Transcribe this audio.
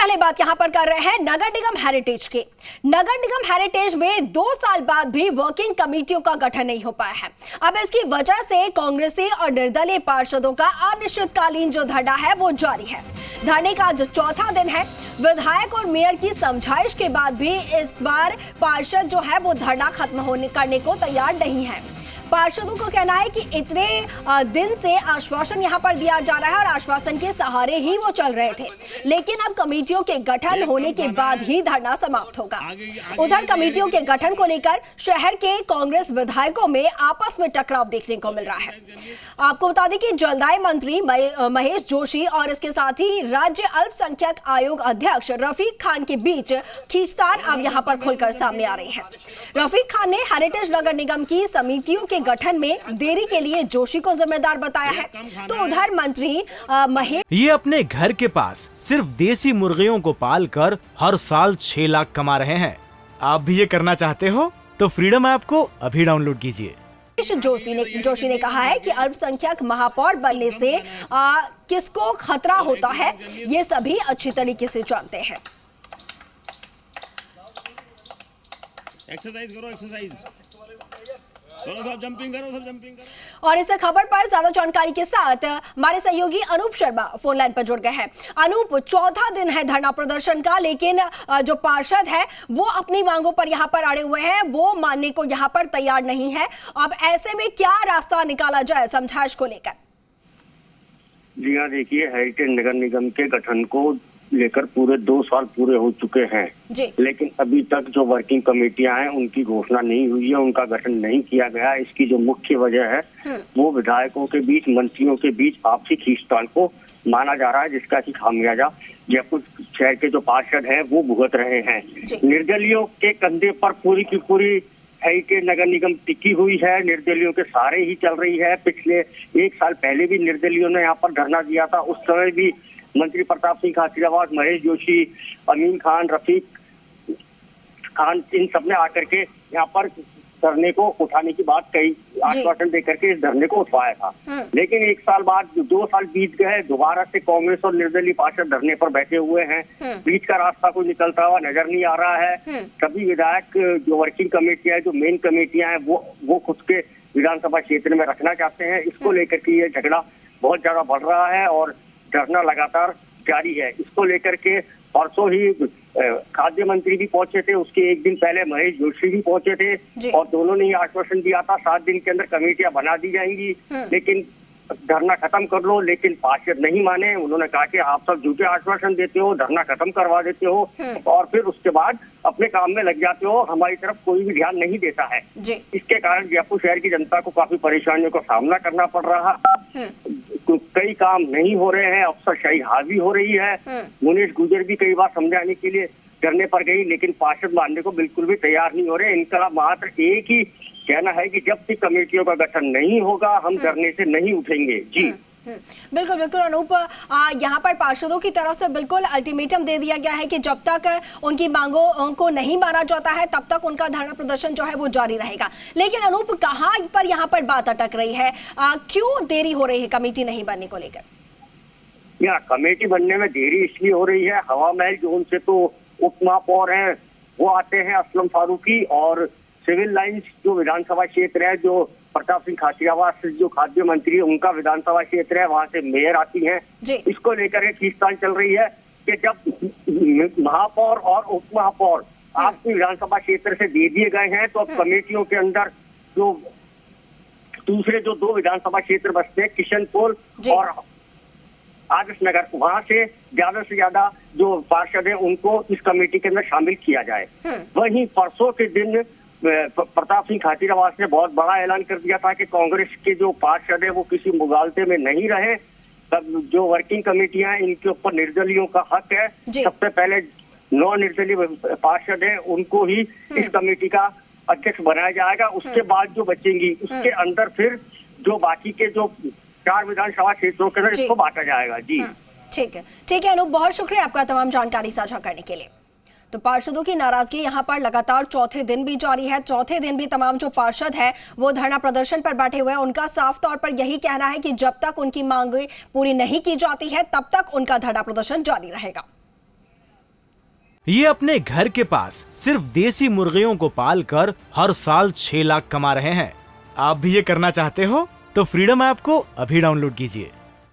पहले बात यहां पर कर रहे हैं नगर निगम हेरिटेज के। नगर निगम हेरिटेज में 2 साल बाद भी वर्किंग कमेटियों का गठन नहीं हो पाया है। अब इसकी वजह से कांग्रेसी और निर्दलीय पार्षदों का अनिश्चितकालीन जो धरना है वो जारी है। धरने का जो चौथा दिन है, विधायक और मेयर की समझाइश के बाद भी इस बार पार्षद जो है वो धरना खत्म करने को तैयार नहीं है। पार्षदों का कहना है कि इतने दिन से आश्वासन यहां पर दिया जा रहा है और आश्वासन के सहारे ही वो चल रहे थे, लेकिन अब कमेटियों के गठन होने के बाद ही धरना समाप्त होगा। उधर कमेटियों के गठन को लेकर शहर के कांग्रेस विधायकों में आपस में टकराव देखने को मिल रहा है। आपको बता दें कि जलदाय मंत्री महेश जोशी और इसके साथ ही राज्य अल्पसंख्यक आयोग अध्यक्ष रफीक खान के बीच खींचतान अब यहां पर खुलकर सामने आ रही है। रफीक खान ने हेरिटेज नगर निगम की समितियों के गठन में देरी के लिए जोशी को जिम्मेदार बताया है, तो उधर मंत्री महेश ये अपने घर के पास सिर्फ देसी मुर्गियों को पालकर हर साल 6 लाख कमा रहे हैं। आप भी ये करना चाहते हो तो फ्रीडम ऐप को अभी डाउनलोड कीजिए। जोशी ने कहा है कि अल्पसंख्यक महापौर बनने से किसको खतरा होता है ये सभी अच्छी तरीके से जानते हैं। एक्सरसाइज करो, एक्सरसाइज सब जंपिंग करो। और इस खबर पर ज्यादा जानकारी के साथ हमारे सहयोगी अनूप शर्मा फोन लाइन पर जुड़ गए हैं। अनूप, चौथा दिन है धरना प्रदर्शन का, लेकिन जो पार्षद है वो अपनी मांगों पर यहाँ पर अड़े हुए हैं, वो मानने को यहाँ पर तैयार नहीं है। अब ऐसे में क्या रास्ता निकाला जाए समझाइश को लेकर? जी हाँ, देखिए, हेरिटेज नगर निगम के गठन को लेकर पूरे 2 साल पूरे हो चुके हैं, लेकिन अभी तक जो वर्किंग कमेटियां हैं उनकी घोषणा नहीं हुई है, उनका गठन नहीं किया गया। इसकी जो मुख्य वजह है वो विधायकों के बीच, मंत्रियों के बीच आपसी खींचतान को माना जा रहा है, जिसका की खामियाजा जयपुर शहर के जो पार्षद हैं वो भुगत रहे हैं। निर्दलियों के कंधे पर पूरी की पूरी हेरिटेज नगर निगम टिकी हुई है, निर्दलियों के सहारे ही चल रही है। पिछले 1 साल पहले भी निर्दलियों ने यहाँ पर धरना दिया था, उस समय भी मंत्री प्रताप सिंह खाचरियावास, महेश जोशी, अमीन खान, रफीक खान, इन सबने आकर के यहाँ पर धरने को उठाने की बात कही, आश्वासन देकर के इस धरने को उठवाया था। लेकिन 1 साल बाद 2 साल बीत गए, दोबारा से कांग्रेस और निर्दलीय पार्षद धरने पर बैठे हुए हैं। बीच का रास्ता कोई निकलता हुआ नजर नहीं आ रहा है। सभी विधायक जो वर्किंग कमेटियां, जो मेन कमेटियां हैं, वो खुद के विधानसभा क्षेत्र में रखना चाहते हैं। इसको लेकर के ये झगड़ा बहुत ज्यादा बढ़ रहा है और धरना लगातार जारी है। इसको लेकर के परसों ही खाद्य मंत्री भी पहुंचे थे, उसके 1 दिन पहले महेश जोशी भी पहुंचे थे और दोनों ने ये आश्वासन दिया था 7 दिन के अंदर कमेटियां बना दी जाएंगी, लेकिन धरना खत्म कर लो। लेकिन पार्षद नहीं माने, उन्होंने कहा कि आप सब झूठे आश्वासन देते हो, धरना खत्म करवा देते हो और फिर उसके बाद अपने काम में लग जाते हो, हमारी तरफ कोई भी ध्यान नहीं देता है। इसके कारण जयपुर शहर की जनता को काफी परेशानियों का सामना करना पड़ रहा है। कई काम नहीं हो रहे हैं, अफसरशाही हावी हो रही है। मुनीश गुजर भी कई बार समझाने के लिए धरने पर गई, लेकिन पार्षद मानने को बिल्कुल भी तैयार नहीं हो रहे। इनका मात्र एक ही कहना है कि जब तक कमेटियों का गठन नहीं होगा हम धरने से नहीं उठेंगे। जी बिल्कुल बिल्कुल अनूप, यहाँ पर पार्षदों की तरफ से बिल्कुल अल्टीमेटम दे दिया गया है कि जब तक उनकी मांगों को नहीं माना जाता है तब तक उनका धरना प्रदर्शन जो है वो जारी रहेगा। लेकिन अनूप, कहाँ पर यहाँ पर बात अटक रही है? क्यों देरी हो रही है कमेटी नहीं बनने को लेकर? यहाँ कमेटी बनने में देरी इसलिए हो रही है, हवा महल जोन से तो उप महापौर हैं वो आते हैं असलम फारूकी, और सिविल लाइंस जो विधानसभा क्षेत्र है, जो प्रताप सिंह खाचरियावास जो खाद्य मंत्री है उनका विधानसभा क्षेत्र है, वहां से मेयर आती हैं। इसको लेकर एक खींचतान चल रही है कि जब महापौर और उप महापौर आपकी विधानसभा क्षेत्र से दे दिए गए हैं तो अब कमेटियों के अंदर जो दूसरे जो 2 विधानसभा क्षेत्र बसते हैं, किशनपुर और आदर्श नगर, वहां से ज्यादा जो पार्षद है उनको इस कमेटी के अंदर शामिल किया जाए। वहीं परसों के दिन प्रताप सिंह खाचरियावास ने बहुत बड़ा ऐलान कर दिया था कि कांग्रेस के जो पार्षद है वो किसी मुगालते में नहीं रहे। तब जो वर्किंग कमेटियां हैं इनके ऊपर निर्दलियों का हक है। सबसे पहले 9 निर्दलीय पार्षद है उनको ही इस कमेटी का अध्यक्ष बनाया जाएगा। उसके बाद जो बचेंगी उसके अंदर फिर जो बाकी के जो 4 विधानसभा क्षेत्रों के अंदर इसको बांटा जाएगा। जी ठीक है अनूप, बहुत शुक्रिया आपका तमाम जानकारी साझा करने के लिए। तो पार्षदों की नाराजगी यहां पर लगातार चौथे दिन भी जारी है। चौथे दिन भी तमाम जो पार्षद हैं वो धरना प्रदर्शन पर बैठे हुए हैं। उनका साफ तौर पर यही कहना है कि जब तक उनकी मांगें पूरी नहीं की जाती है तब तक उनका धरना प्रदर्शन जारी रहेगा। ये अपने घर के पास सिर्फ देसी मुर्गियों को पाल कर हर साल 6 लाख कमा रहे हैं। आप भी ये करना चाहते हो तो फ्रीडम ऐप को अभी डाउनलोड कीजिए।